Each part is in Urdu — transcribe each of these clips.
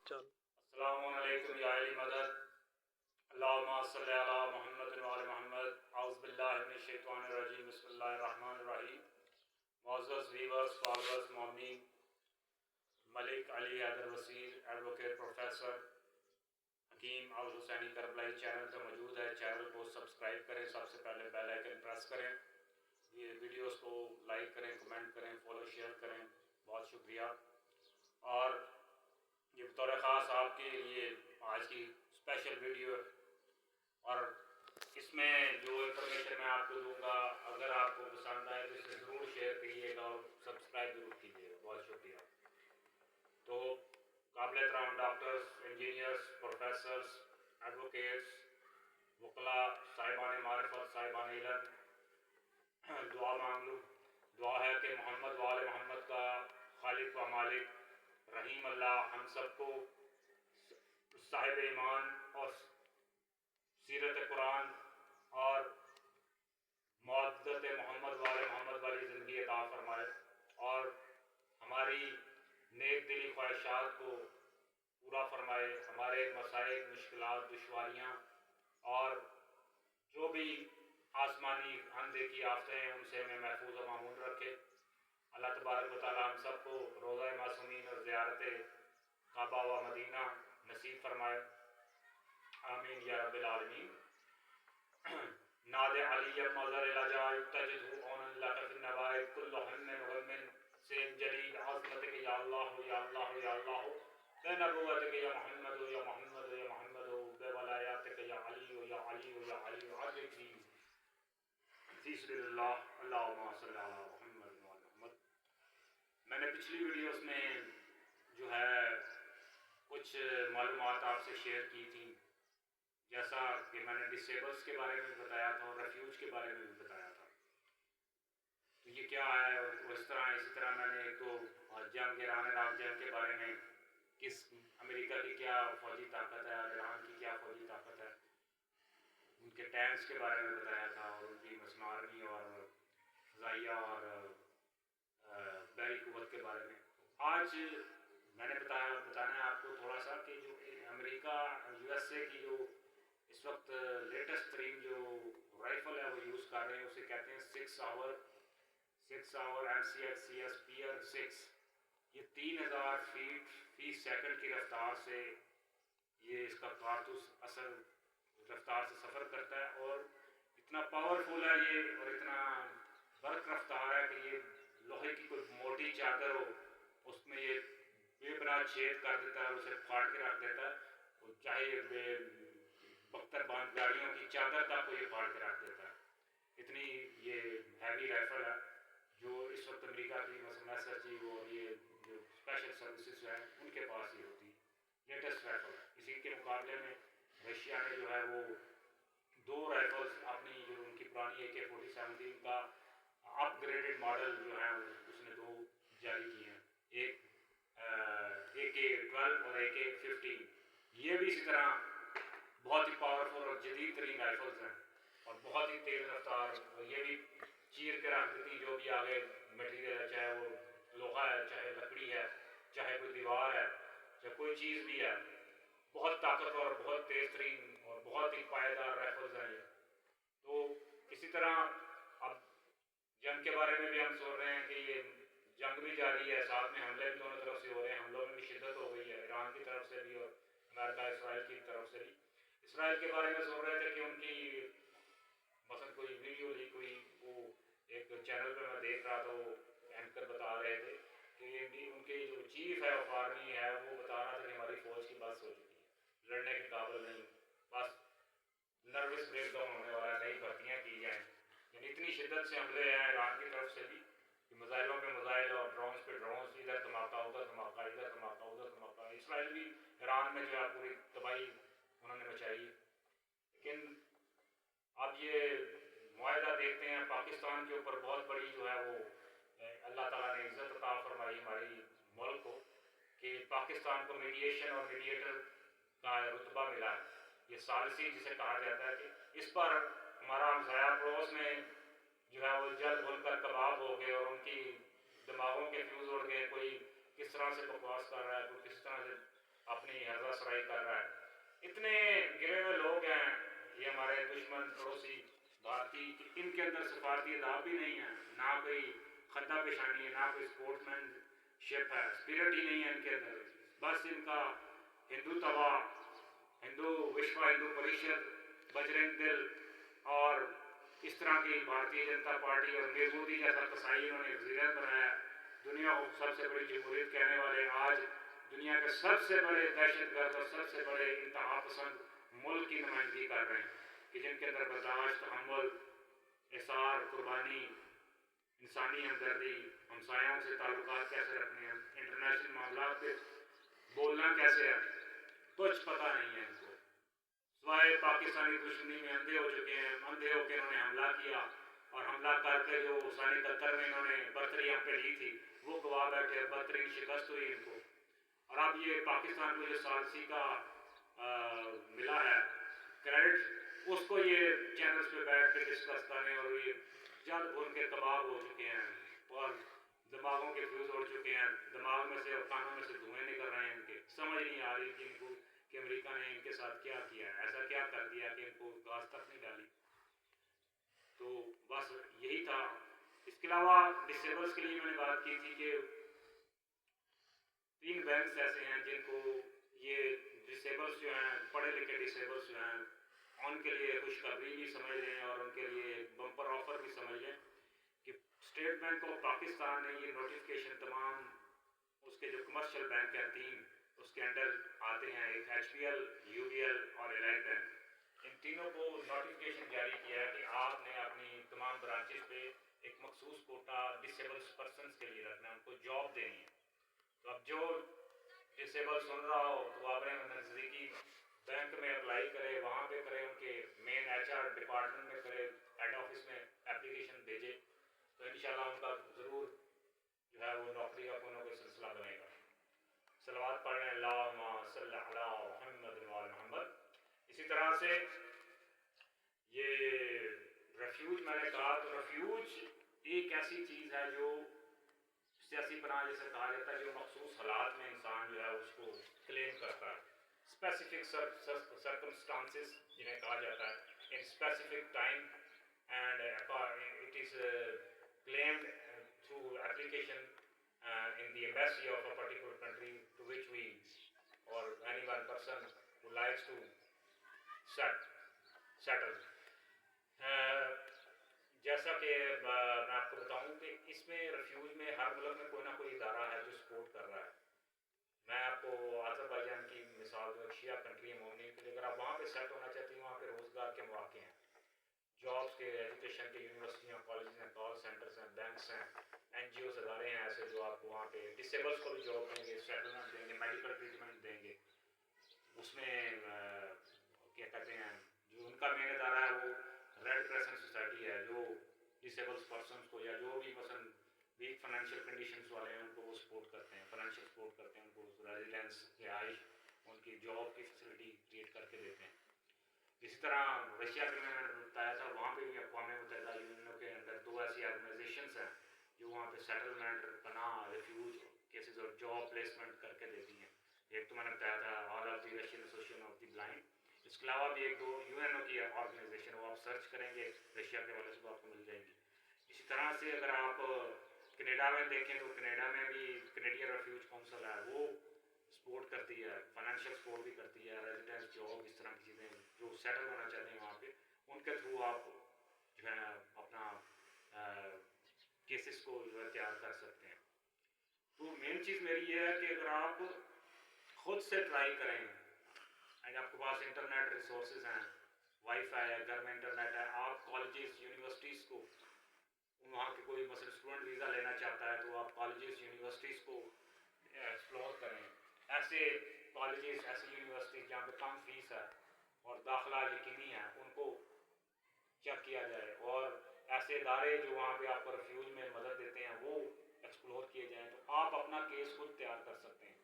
چل السلام علیکم یا علی مدد اللہم صلی علی محمد و علی محمد اعوذ باللہ من الشیطان الرجیم بسم اللہ الرحمن الرحیم معزز ویورز فالورز مومنین ملک علی حیدر وسیع ایڈوکیٹ پروفیسر حکیم الحسینی کربلائی چینل پہ موجود ہے. چینل کو سبسکرائب کریں, سب سے پہلے بیل آئیکن پریس کریں, یہ ویڈیوز کو لائک کریں, کمنٹ کریں, فالو شیئر کریں. بہت شکریہ. اور یہ بطور خاص آپ کے لیے آج کی اسپیشل ویڈیو ہے, اور اس میں جو انفارمیشن میں آپ کو دوں گا اگر آپ کو پسند آئے تو اسے ضرور شیئر کریے گا اور سبسکرائب ضرور کیجیے گا. بہت شکریہ. تو قابل احترام ڈاکٹرز, انجینئرس, پروفیسرس, ایڈوکیٹس, وکلاء, صاحبان معرفت, صاحبان علم, دعا مانگ لوں. دعا ہے کہ محمد و آل محمد کا خالق و مالک رحیم اللہ ہم سب کو صاحب ایمان اور سیرت قرآن اور معدت محمد و آل محمد والی زندگی عطا فرمائے, اور ہماری نیک دلی خواہشات کو پورا فرمائے. ہمارے مسائل, مشکلات, دشواریاں اور جو بھی آسمانی اندیکھی آفتیں ہیں ان سے ہمیں محفوظ و معمون رکھے. اللہ تبارک و تعالی ہم سب کو روضہ معصومین اور زیارت کعبہ و مدینہ نصیب فرمائے. آمین یا رب العالمین. ناد علی مظہر العجائب تجد عون لک فی النوائب کل ہم غم سیم جلیل عظمتک یا اللہ یا اللہ یا اللہ بے نبوتک یا محمد یا محمد یا محمد بے ولایاتک یا علی یا علی یا علی عجب فی سبیل اللہ اللہم صلی علی محمد و علی محمد. میں نے پچھلی ویڈیوز میں جو ہے کچھ معلومات آپ سے شیئر کی تھی, جیسا کہ میں نے ڈسیبلس کے بارے میں بتایا تھا اور ریفیوج کے بارے میں بھی بتایا تھا. تو یہ کیا ہے, اور اسی طرح میں نے ایک تو جنگ ایران عراق جنگ کے بارے میں کس امریکہ کی کیا فوجی طاقت ہے اور ایران کی کیا فوجی طاقت ہے, ان کے ٹینکس کے بارے میں بتایا تھا, اور ان کی مسمارمی اور فضائیہ اور بحری قوت کے بارے میں. آج میں نے بتانا ہے آپ کو تھوڑا سا کہ جو امریکہ یو ایس اے کی جو اس وقت لیٹسٹ ترین جو رائفل ہے وہ یوز کر رہے ہیں, اسے کہتے ہیں 6 آور MCX PR 6. یہ 3000 فیٹ فی سیکنڈ کی رفتار سے یہ اس کا کارتوس اصل رفتار سے سفر کرتا ہے, اور اتنا پاورفل ہے یہ, اور اتنا برق رفتار ہے کہ یہ لوہے کی کوئی موٹی چادر ہو اس میں یہ بے پناہ چھید کر دیتا ہے اور اسے پھاڑ کے رکھ دیتا ہے, اور چاہے بختر باندھ گاڑیوں کی چادر تک کو یہ پھاڑ کے رکھ دیتا ہے. اتنی یہ ہیوی رائفل ہے جو اس وقت امریکہ کی مثلا SSG اور یہ جو اسپیشل سروسز ہیں ان کے پاس ہی ہوتی لیٹسٹ رائفل ہے. اسی کے مقابلے میں رشیا نے جو ہے وہ 2 رائفلس اپنی جو ان کی پرانی AK-47 کا اپ گریڈڈ ماڈل جو ہے اس نے 2 جاری کیے ہیں, ایک AK-12 اور AK-15. یہ بھی اسی طرح بہت ہی پاورفل اور جدید ترین رائفلز ہیں اور بہت ہی تیز رفتار. یہ بھی چیر کے رکھ دیتی جو بھی آگے مٹیریل ہے, چاہے وہ لوہا ہے, چاہے لکڑی ہے, چاہے کوئی دیوار ہے, چاہے کوئی چیز بھی ہے. بہت طاقتور اور بہت تیز ترین اور بہت ہی پائیدار رائفلز ہیں یہ. تو اسی طرح اب جنگ کے بارے میں بھی ہم سن رہے ہیں کہ یہ جنگ بھی جاری ہے, ساتھ میں حملے بھی دونوں طرف سے ہو رہے ہیں. حملوں میں بھی شدت ہو گئی ہے, ایران کی طرف سے بھی اور امریکہ اسرائیل کی طرف سے بھی. اسرائیل کے بارے میں سن رہے تھے کہ ان کی مثلا کوئی ویڈیو لیک ہوئی, وہ ایک چینل پہ میں دیکھ رہا تھا, وہ اینکر بتا رہے تھے کہ ان کے جو چیف ہے آف آرمی ہے وہ بتا رہا تھا کہ ہماری فوج کی بس ہو چکی ہے, لڑنے کے قابل نہیں, بس نروس بریک ڈاؤن ہونے والا ہے, نئی بھرتیاں کی جائیں. یعنی اتنی شدت سے حملے ہیں ایران کی طرف سے بھی کہ میزائلوں پہ میزائل اور ڈرونز پہ ڈرونز, ادھر دھماکہ ادھر دھماکہ, ادھر دھماکہ ادھر دھماکہ. اسرائیل بھی ایران میں جو ہے پوری تباہی انہوں نے مچائی ہے. لیکن اب یہ معاہدہ دیکھتے ہیں پاکستان کے اوپر بہت بڑی جو ہے وہ اللہ تعالیٰ نے عزت عطا فرمائی ہماری ملک کو کہ پاکستان کو میڈیشن اور میڈیٹر کا رتبہ ملا ہے. یہ ثالثی جسے کہا جاتا ہے کہ اس پر ہمارا ہمسایہ پڑوس میں جو ہے وہ جل بھن کر کباب ہو گئے اور ان کی دماغوں کے فیوز اڑ گئے. کوئی کس طرح سے بکواس کر رہا ہے, کوئی کس طرح سے اپنی سودا سرائی کر رہا ہے. اتنے گرے ہوئے لوگ ہیں یہ ہمارے دشمن پڑوسی بھارتی، ان کے اندر سفارتی اداب بھی نہیں ہے، نہ کوئی خندہ پیشانی ہے، نہ کوئی اسپورٹس مین شپ ہے، اسپرٹ ہی نہیں ہے ان کے اندر. بس ان کا ہندو توا، ہندو وشوا ہندو پریشد، بجرنگ دل اور اس طرح کی بھارتیہ جنتا پارٹی اور مودی جیسا قصائی انہوں نے وزیر بنایا. دنیا کو سب سے بڑی جمہوریت کہنے والے آج دنیا کے سب سے بڑے دہشت گرد اور سب سے بڑے انتہا پسند ملک کی نمائندگی کر رہے ہیں کہ جن کے اندر برداشت، تحمل، احسار، قربانی، انسانی ہمدردی، ہمسایوں سے تعلقات کیسے رکھنے ہیں، انٹرنیشنل معاملات پہ بولنا کیسے ہے، کچھ پتہ نہیں ہے ان کو. سوائے پاکستانی دشمنی میں اندھے ہو چکے ہیں. اندھے ہو کے انہوں نے حملہ کیا اور حملہ کر کے جو سن 71 میں انہوں نے برتری ہم پہ لی تھی وہ گوا بیٹھے، برتری شکست ہوئی ان کو. اور اب یہ پاکستان کو جو ثالثی کا ملا ہے کریڈٹ، اس کو یہ چینلز پہ بیٹھ کے ڈسکس کریں اور یہ جلد بھون کے کباب ہو چکے ہیں اور دماغوں کے فیوز اڑ چکے ہیں. دماغ میں سے اور کانوں میں سے دھوئیں نکل رہے ہیں ان کے. سمجھ نہیں آ رہی کہ ان کو کہ امریکہ نے ان کے ساتھ کیا کیا ہے، ایسا کیا کر دیا کہ ان کو گاز تک نہیں ڈالی. تو بس یہی تھا. اس کے علاوہ ڈسیبلس کے لیے میں نے بات کی تھی کہ 3 بینکس ایسے ہیں جن کو یہ ڈسیبلس جو ہیں، پڑھے لکھے ڈسیبلس جو ہیں، ان کے لیے خوشخبری بھی سمجھ لیں اور ان کے لیے بمپر آفر بھی سمجھ لیں کہ اسٹیٹ بینک آف پاکستان نے یہ نوٹیفکیشن تمام اس کے جو کمرشل بینک ہیں 3 اس کے انڈر آتے ہیں، ایک H P L, U B L اور الائٹ بینک. ان تینوں کو نوٹیفکیشن جاری کیا ہے کہ آپ نے اپنی تمام برانچز پہ ایک مخصوص کوٹا ڈسیبلس پرسنس کے لیے رکھنا ہے، ان کو جاب دینی ہے. تو اب جو ڈسیبل سن رہا ہو تو آپ نے نزدیکی بینک میں اپلائی کرے، وہاں پہ کرے، ان کے مین ایچ آر ڈپارٹمنٹ میں کرے، ہیڈ آفس میں اپلیکیشن بھیجے تو انشاءاللہ ان کا ضرور جو ہے وہ نوکری کا کوئی نہ کوئی سلسلہ بنے گا. صلوات پڑھ لیں اللہم صلی علی محمد و آل محمد. اسی طرح سے یہ ریفیوج میں نے کہا تو ریفیوج ایک ایسی چیز ہے جو سیاسی پناہ جیسے کہا جاتا ہے، جو مخصوص حالات میں انسان جو ہے اس کو کلیم کرتا ہے. اسپیسیفک سرکمسٹانسز جنہیں کہا جاتا ہے، in specific time and it is claimed through application in the embassy of a particular country to which we or any one person who likes to settle. جیسا کہ میں آپ کو بتاؤں کہ اس میں ریفیوج میں ہر ملک میں کوئی نہ کوئی ادارہ ہے جو سپورٹ کر رہا ہے. میں آپ کو آذربائیجان کی مثال دوں، شیعہ کنٹری ہے مومنین کے لیے. اگر آپ وہاں پہ سیٹ ہونا چاہتے ہیں، وہاں پہ روزگار کے مواقع ہیں، جابس کے، ایجوکیشن کے، یونیورسٹیاں، کالجز ہیں، کال سینٹرز ہیں، بینکس ہیں، این جی اوز ادارے ہیں ایسے جو آپ کو وہاں پہ ڈسیبلس کو بھی جاب دیں گے، سیٹلمنٹ دیں گے، میڈیکل ٹریٹمنٹ دیں گے. اس میں کیا کہتے ہیں، جو ان کا مین ادارہ ہے وہ ریڈ کریسنٹ سوسائٹی ہے، جو ڈسیبلس پرسنس کو یا جو بھی مثلا ویک فائنینشیل کنڈیشنز والے ہیں ان کو وہ سپورٹ کرتے ہیں، فائنینشیل سپورٹ کرتے ہیں، ان کو ریزیڈنس، رہائش، ان کی جاب کی فیسلٹی کریٹ کر کے دیتے ہیں. اسی طرح رشیا کے میں نے بتایا تھا، وہاں پہ بھی اقوام متحدہ یونینوں کے اندر 2 ایسی آرگنائزیشنس ہیں جو وہاں پہ سیٹلمنٹ، پناہ، ریفیوج کیسز اور جاب پلیسمنٹ کر کے دیتی ہیں. ایک تو میں نے بتایا تھا all of the Russian association of the blind. اس کے علاوہ بھی 1-2 یو این او کی آرگنائزیشن، وہ آپ سرچ کریں گے رشیا کے والے سے آپ کو مل جائیں گی. اسی طرح سے اگر آپ کینیڈا میں دیکھیں تو کینیڈا میں بھی کینیڈین ریفیوج کونسل ہے، وہ سپورٹ کرتی ہے، فائنینشیل سپورٹ بھی کرتی ہے، ریزیڈنس، جاب، اس طرح کی چیزیں جو سیٹل ہونا چاہتے ہیں وہاں پہ ان کے تھرو آپ جو ہے اپنا کیسز کو جو ہے تیار کر سکتے ہیں. تو مین چیز میری یہ ہے کہ اگر آپ خود سے ٹرائی کریں، آپ کے پاس انٹرنیٹ ریسورسز ہیں، وائی فائی ہے، گھر میں انٹرنیٹ ہے، آپ کالجز، یونیورسٹیز کو، وہاں کے کوئی مثلا اسٹوڈنٹ ویزا لینا چاہتا ہے تو آپ کالجز، یونیورسٹیز کو ایکسپلور کریں. ایسے کالجز، ایسی یونیورسٹیز جہاں پہ کم فیس ہے اور داخلہ یقینی ہے، ان کو چیک کیا جائے. اور ایسے ادارے جو وہاں پہ آپ کو ریفیوج میں مدد دیتے ہیں وہ ایکسپلور کیے جائیں. تو آپ اپنا کیس خود تیار کر سکتے ہیں.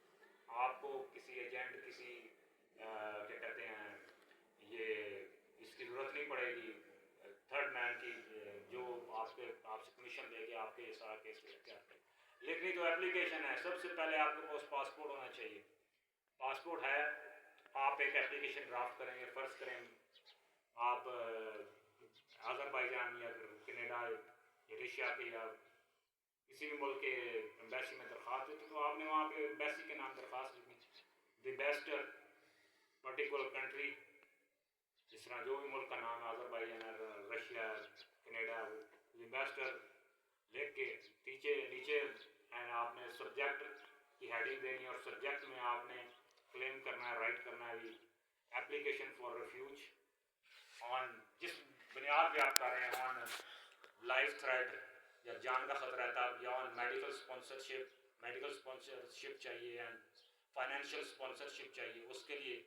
آپ کو کسی ایجنٹ، کسی کیا کہتے ہیں یہ اس کی ضرورت نہیں پڑے گی، تھرڈ مین کی، جو آپ سے کمیشن دے کے آپ کے سارا کیس تیار کریں. لکھنی تو اپلیکیشن ہے. سب سے پہلے آپ کے پاس پاسپورٹ ہونا چاہیے. پاسپورٹ ہے آپ ایک اپلیکیشن ڈرافٹ کریں گے، فرض کریں آپ آذربائیجان یا کینیڈا یا رشیا کے یا کسی بھی ملک کے ایمبیسی میں درخواست دیتے تو آپ نے وہاں پہ ایمبیسی کے نام درخواست لکھنی، دی بیسٹ پرٹیکولر کنٹری، جس طرح جو بھی ملک کا نام ہے Azerbaijan, Russia, Canada, the best لکھ کے نیچے آپ نے سبجیکٹ کی ہیڈنگ دینی ہے، اور سبجیکٹ میں آپ نے کلیم کرنا ہے، رائٹ کرنا ہے اپلیکیشن فار ریفیوج آن، جس بنیاد پہ آپ کر رہے ہیں، آن لائف تھریٹ یا جان کا خطرہ تھا، یا آن میڈیکل اسپانسرشپ چاہیے، فائنینشیل اسپانسرشپ چاہیے، اس کے لیے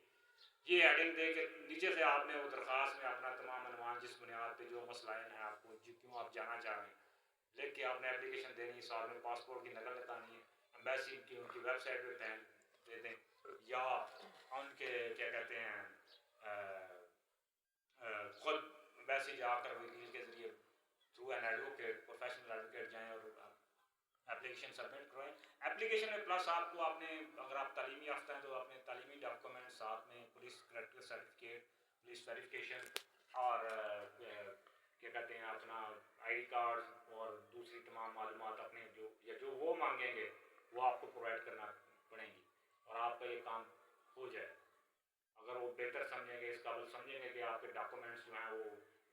یہ ایڈنگ دے کے نیچے سے آپ نے وہ درخواست میں اپنا تمام عنوان، جس بنیاد پہ جو مسائل ہیں آپ کو کیوں آپ جانا چاہ رہے ہیں لکھ کے آپ نے اپلیکیشن دینی، سال میں پاسپورٹ کی نقل نکالنی ہے، ایمبیسی کی ان کی ویب سائٹ پہ دے دیں، یا ان کے کیا کہتے ہیں خود ایمبیسی جا کر وکیل کے ذریعے through an advocate, professional advocate جائیں اور اپلیکیشن سبمٹ کرائیں۔ اپلیکیشن میں پلس آپ کو اپنے، اگر آپ تعلیمی یافتہ ہیں تو اپنے تعلیمی ڈاکومنٹ ساتھ میں، police character certificate, police verification, اور کیا کہتے ہیں اپنا آئی ڈی کارڈ اور دوسری تمام معلومات اپنے جو وہ مانگیں گے وہ آپ کو پرووائڈ کرنا پڑیں گی، اور آپ کا یہ کام ہو جائے۔ اگر وہ بہتر سمجھیں گے، اس قابل سمجھیں گے کہ آپ کے ڈاکومنٹس جو ہیں وہ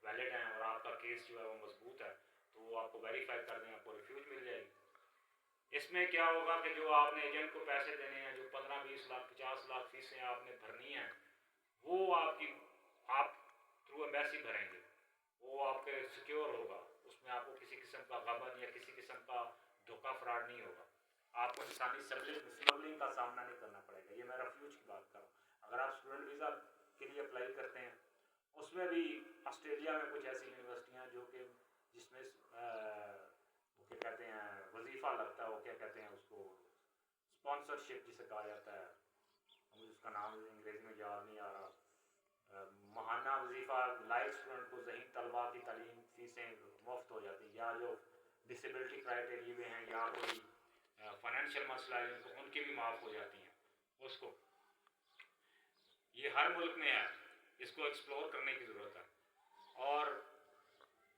ویلڈ ہیں اور آپ کا کیس جو ہے وہ مضبوط ہے، تو وہ آپ کو ویریفائی کر دیں، آپ کو ریفیوج مل جائے گی۔ اس میں کیا ہوگا کہ جو آپ نے ایجنٹ کو پیسے دینے ہیں، جو 15-20 لاکھ 50 لاکھ فیسیں آپ نے بھرنی ہیں، وہ آپ تھرو ایمبیسی بھریں گے، وہ آپ کے سیکیور ہوگا، اس میں آپ کو کسی قسم کا غبن یا کسی قسم کا دھوکہ فراڈ نہیں ہوگا، آپ کو انسانی سمگلنگ کا سامنا نہیں کرنا پڑے گا۔ یہ میں ریفیوج کی بات کر رہا ہوں۔ اگر آپ اسٹوڈنٹ ویزا کے لیے اپلائی کرتے ہیں، اس میں بھی آسٹریلیا میں کچھ ایسی یونیورسٹیاں جو کہ جس میں وہ کیا کہتے ہیں وظیفہ لگتا ہے، وہ کیا کہتے ہیں اس کو اسپانسرشپ جسے کہا جاتا ہے، مجھے اس کا نام انگریزی میں یاد نہیں آ رہا، ماہانہ وظیفہ، لائف اسٹوڈنٹ کو ذہین طلباء کی تعلیم فیسیں مفت ہو جاتی ہیں، یا جو ڈسیبلٹی کرائٹیریے میں ہیں یا کوئی فائنینشیل مسئلہ ہے ان کی بھی معاف ہو جاتی ہیں۔ اس کو یہ ہر ملک میں ہے، اس کو ایکسپلور کرنے کی ضرورت ہے، اور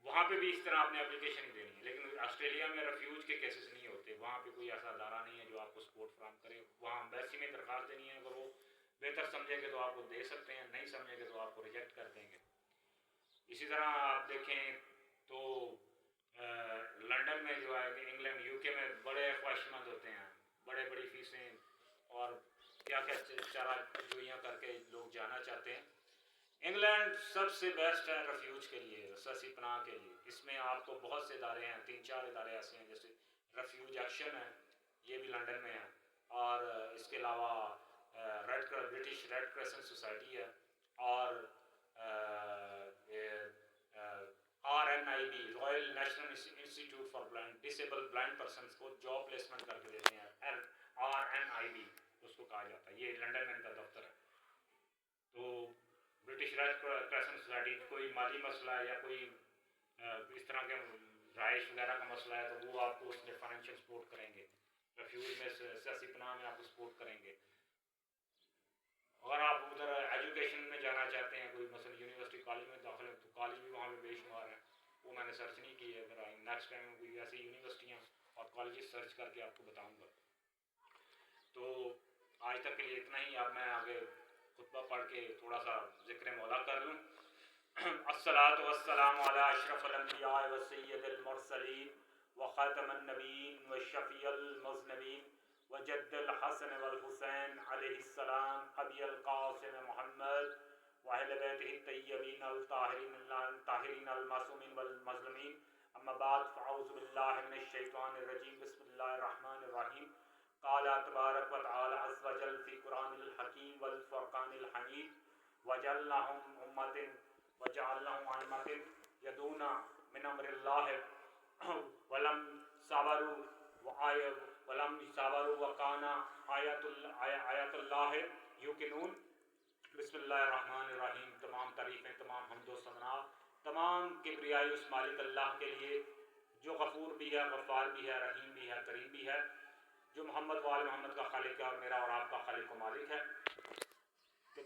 وہاں پہ بھی اس طرح آپ نے اپلیکیشن ہی دینی ہے۔ لیکن آسٹریلیا میں ریفیوج کے کیسز نہیں ہوتے، وہاں پہ کوئی ایسا ادارہ نہیں ہے جو آپ کو سپورٹ فراہم کرے، وہاں ایمبیسی میں درخواست دینی ہے، اگر وہ بہتر سمجھیں گے تو آپ کو دے سکتے ہیں، نہیں سمجھیں گے تو آپ کو ریجیکٹ کر دیں گے۔ اسی طرح آپ دیکھیں تو لنڈن میں جو ہے، انگلینڈ، یو کے میں بڑے خواہش مند ہوتے ہیں، بڑی فیسیں اور کیا چارہ جوئیاں کر کے لوگ جانا چاہتے ہیں۔ انگلینڈ سب سے بیسٹ ہے ریفیوج کے لیے، سیاسی پناہ کے لیے۔ اس میں آپ کو بہت سے ادارے ہیں، 3-4 ادارے ایسے ہیں، جیسے ریفیوج ایکشن ہے، یہ بھی لنڈن میں ہے، اور اس کے علاوہ برٹش ریڈ کریسنٹ سوسائٹی ہے، اور RNIB، royal national institute for disabled blind persons کو جاب پلیسمنٹ کر کے دیتے ہیں، RNIB اس کو کہا جاتا ہے، یہ لنڈن میں ان کا دفتر ہے۔ تو برٹش ریڈ کریسنٹ سوسائٹی کوئی مالی مسئلہ ہے یا کوئی اس طرح کے رہائش وغیرہ کا مسئلہ ہے تو وہ آپ کو اس میں فائنینشیل سپورٹ کریں گے، ریفیوج میں سیاسی پناہ میں آپ کو سپورٹ کریں گے۔ اگر آپ ادھر ایجوکیشن میں جانا چاہتے ہیں، کوئی مثلا یونیورسٹی کالج میں داخل ہے تو کالج بھی وہاں پہ بے شمار ہیں، وہ میں نے سرچ نہیں کی ہے، اگر نیکسٹ ٹائم کوئی ایسی یونیورسٹیاں اور کالجز سرچ کر کے آپ کو بتاؤں گا۔ تو آج تک کے لیے اتنا ہی، اب میں آگے خطبہ پڑھ کے تھوڑا سا ذکر مولا کر لوں۔ الصلاۃ والسلام علی اشرف الانبیاء وسید المرسلین وخاتم النبیین وشفیع المذنبین وجد الحسن والحسین علیہ السلام ابی القاسم محمد واہل بیتہ الطیبین الطاہرین المعصومین والمظلومین، اما بعد فاعوذ باللہ من الشیطان الرجیم، بسم اللہ الرحمن الرحیم۔ قال تبارک وتعالی عز وجل فی قرآن الحکیم والفرقان الحمید، وجعلناہم وجعلناہم ائمۃ یدعون من امر اللہ ولم صبروا وکان آیات اللہ یوقنون۔ بسم اللہ الرحمن الرحیم۔ تمام تعریفیں، تمام حمد و ثنا، تمام کبریائی اس مالک اللہ کے لیے جو غفور بھی ہے، غفار بھی ہے، رحیم بھی ہے، کریم بھی ہے، جو محمد وآل محمد کا خالق ہے اور میرا اور آپ کا خالق و مالک ہے۔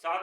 7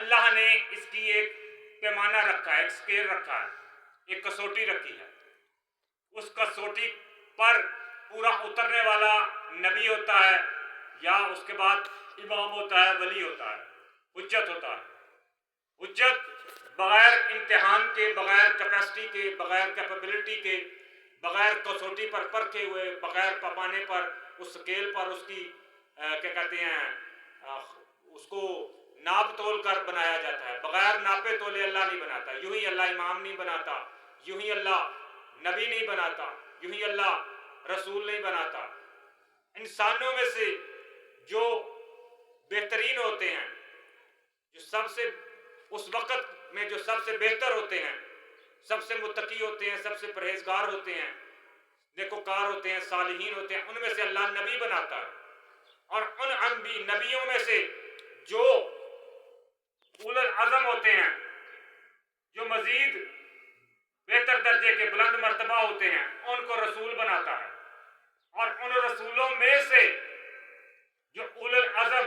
اللہ نے اس کی ایک پیمانہ رکھا ہے، ایک اسکیل رکھا ہے، ایک کسوٹی رکھی ہے. اس کسوٹی پر پورا اترنے والا نبی ہوتا ہے یا اس کے بعد امام ہوتا ہے، ولی ہوتا ہے، حجت ہوتا ہے. حجت بغیر امتحان کے، بغیر کیپیسٹی کے، بغیر کیپیبلٹی کے، بغیر کسوٹی پر پرکھے ہوئے، بغیر پیمانے پر، اس اسکیل پر اس کی کیا کہتے ہیں اس کو ناپ تول کر بنایا جاتا ہے. بغیر ناپے تولے اللہ نہیں بناتا. یوں ہی اللہ امام نہیں بناتا، یوں ہی اللہ نبی نہیں بناتا، یوں ہی اللہ رسول نہیں بناتا. انسانوں میں سے جو بہترین ہوتے ہیں، جو سب سے اس وقت میں جو سب سے بہتر ہوتے ہیں، سب سے متقی ہوتے ہیں، سب سے پرہیزگار ہوتے ہیں، نیکوکار ہوتے ہیں، صالحین ہوتے ہیں، ان میں سے اللہ نبی بناتا ہے. اور ان نبیوں میں سے جو اول العزم ہوتے ہیں، جو مزید بہتر درجے کے بلند مرتبہ ہوتے ہیں، ان کو رسول بناتا ہے. اور ان رسولوں میں سے جو اول العزم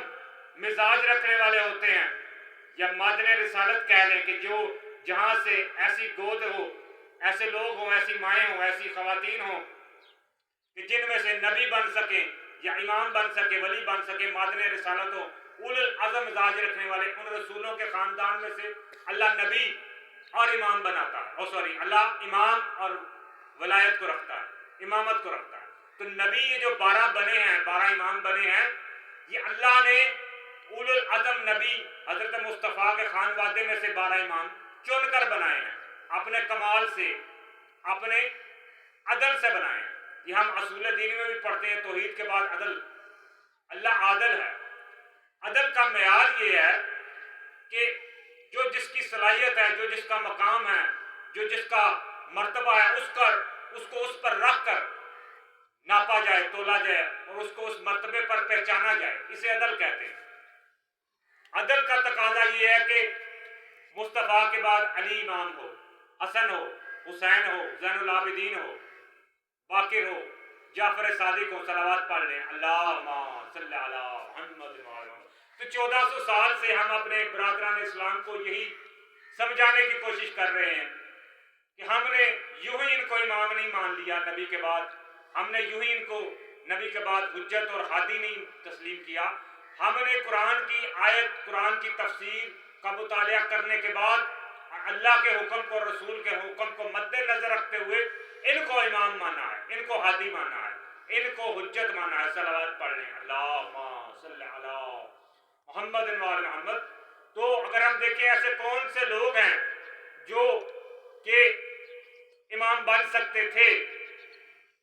مزاج رکھنے والے ہوتے ہیں، یا مادن رسالت کہہ لیں، کہ جو جہاں سے ایسی گود ہو، ایسے لوگ ہوں، ایسی مائیں ہوں، ایسی خواتین ہوں کہ جن میں سے نبی بن سکیں یا امام بن سکے، ولی بن سکے، مادن رسالت ہو، اول العزم مزاج رکھنے والے ان رسولوں کے خاندان میں سے اللہ نبی اور امام بناتا ہے. اللہ امام اور ولایت کو رکھتا ہے، امامت کو رکھتا ہے. تو نبی یہ جو 12 بنے ہیں، 12 امام بنے ہیں، یہ اللہ نے اول العزم نبی حضرت مصطفیٰ کے خانوادے میں سے 12 امام چن کر بنائے ہیں، اپنے کمال سے، اپنے عدل سے بنائے ہیں. یہ ہم اصول دین میں بھی پڑھتے ہیں، توحید کے بعد عدل. اللہ عادل ہے. عدل کا معیار یہ ہے کہ جو جس کی صلاحیت ہے، جو جس کا مقام ہے، جو جس کا مرتبہ ہے، اس کو اس پر رکھ کر ناپا جائے، تولا جائے، اور اس کو اس مرتبے پر پہچانا جائے. اسے عدل کہتے ہیں. عدل کا تقاضا یہ ہے کہ مصطفیٰ کے بعد علی امام ہو، حسن ہو، حسین ہو، زین العابدین ہو، باقر ہو، جعفر صادق ہو. صلوات پڑھ لیں، اللہم صلی علی محمد. تو 1400 سال سے ہم اپنے برادران اسلام کو یہی سمجھانے کی کوشش کر رہے ہیں کہ ہم نے یوں ہی ان کو امام نہیں مان لیا نبی کے بعد، ہم نے یوں ہی ان کو نبی کے بعد حجت اور ہادی نہیں تسلیم کیا. ہم نے قرآن کی آیت، قرآن کی تفسیر کا مطالعہ کرنے کے بعد اللہ کے حکم کو، رسول کے حکم کو مد نظر رکھتے ہوئے ان کو امام مانا ہے، ان کو ہادی مانا ہے، ان کو حجت مانا ہے. صلوات پڑھ لیں، اللہم صلی علی محمد وعلی محمد. تو اگر ہم دیکھیں ایسے کون سے لوگ ہیں جو کہ امام بن سکتے تھے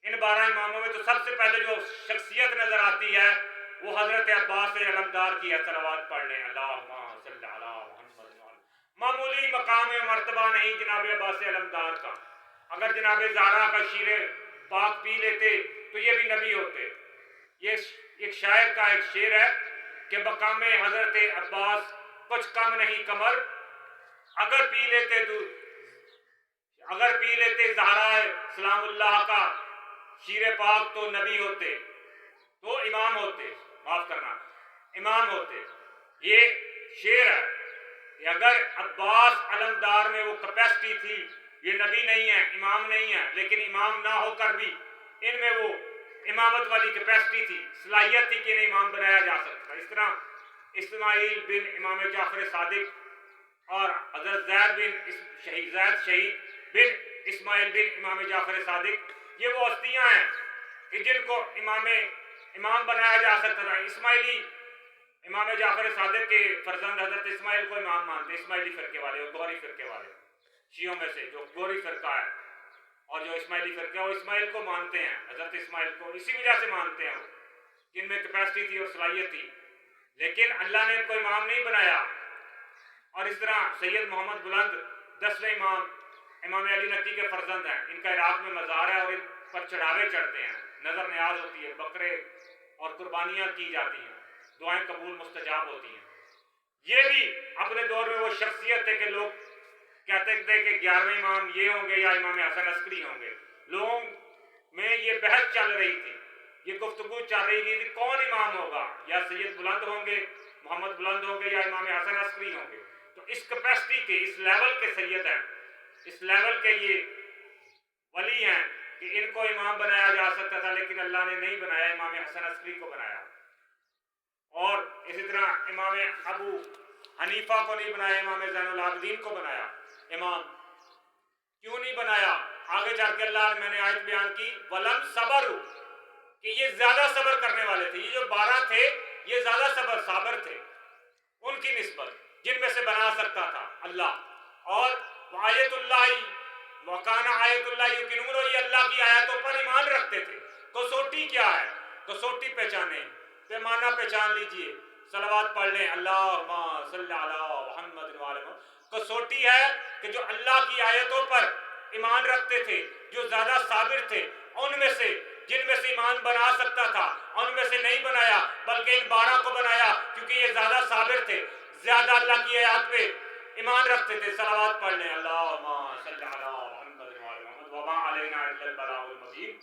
ان 12 اماموں میں، تو سب سے پہلے جو شخصیت نظر آتی ہے وہ حضرت عباس علمدار کی ہے. صلوات پڑھ لیں، اللہم صلی علی محمد. معمولی مقام مرتبہ نہیں جناب عباس علمدار کا. اگر جناب زہرا کا شیر پاک پی لیتے تو یہ بھی نبی ہوتے. یہ ایک شاعر کا ایک شعر ہے کہ مقام حضرت عباس کچھ کم نہیں کمر، اگر پی لیتے زہرا سلام اللہ کا شیر پاک تو نبی ہوتے، تو امام ہوتے، معاف کرنا، امام ہوتے. یہ شعر ہے کہ اگر عباس علمدار میں وہ کیپیسٹی تھی، یہ نبی نہیں ہے، امام نہیں ہے، لیکن امام نہ ہو کر بھی ان میں وہ امامت والی کیپیسٹی تھی، صلاحیت تھی کہ انہیں امام بنایا جا سکتا. اس طرح اسماعیل بن امام جعفر صادق اور حضرت زید شہید بن اسماعیل بن امام جعفر صادق، یہ وہ ہستیاں ہیں کہ جن کو امام بنایا جا سکتا تھا. اسماعیلی امام جعفر صادق کے فرزند حضرت اسماعیل کو امام مانتے، اسماعیلی فرقے والے اور گوری فرقے والے. شیعوں میں سے جو گوری فرقہ ہے اور جو اسماعیلی فرقہ ہے، وہ اسماعیل کو مانتے ہیں، حضرت اسماعیل کو اسی وجہ سے مانتے ہیں جن میں کیپیسٹی تھی اور صلاحیت تھی، لیکن اللہ نے ان کو امام نہیں بنایا. اور اس طرح سید محمد بلند 10ویں امام علی نقی کے فرزند ہیں. ان کا عراق میں مزار ہے اور ان پر چڑھاوے چڑھتے ہیں، نظر نیاز ہوتی ہے، بکرے اور قربانیاں کی جاتی ہیں، دعائیں قبول مستجاب ہوتی ہیں. یہ بھی اپنے دور میں وہ شخصیت ہے کہ لوگ کہتے تھے کہ 11ویں امام یہ ہوں گے یا امام حسن عسکری ہوں گے. لوگوں میں یہ بحث چل رہی تھی، یہ گفتگو چل رہی تھی کون امام ہوگا، یا سید بلند ہوں گے، محمد بلند ہوں گے، یا امام حسن عسکری ہوں گے. تو اس کیپیسٹی کے، اس لیول کے سید ہیں، اس لیول کے یہ ولی ہیں کہ ان کو امام بنایا جا سکتا تھا، لیکن اللہ نے نہیں بنایا، امام حسن عسکری کو بنایا۔ اور اسی طرح امام ابو حنیفہ کو نہیں بنایا، امام زین العابدین کو بنایا امام۔ کیوں نہیں بنایا؟ آگے جا کے اللہ نے، میں نے آیت بیان کی ولم صبر، کہ یہ زیادہ صبر کرنے والے تھے، یہ جو 12 تھے یہ زیادہ صابر تھے ان کی نسبت، جن میں سے بنا سکتا تھا اللہ۔ اور آیت اللہ وکان آیت اللہ یقینون، یہ اللہ کی آیتوں پر ایمان رکھتے تھے۔ کسوٹی کیا ہے؟ کسوٹی پہچانے، پیمانہ پہچان لیجئے، صلوات پڑھ لیں، اللہم صلی علی محمد وعلی محمد۔ کسوٹی ہے کہ جو اللہ کی آیتوں پر ایمان رکھتے تھے، جو زیادہ صابر تھے، ان میں سے جن میں سے ایمان بنا سکتا تھا ان میں سے نہیں بنایا، بلکہ ان 12 کو بنایا کیونکہ یہ زیادہ صابر تھے، زیادہ اللہ کی آیات پہ ایمان رکھتے تھے۔ صلوات پڑھ لیں، اللہم صلی علی محمد وعلی محمد وما علینا الا البلاغ المبین۔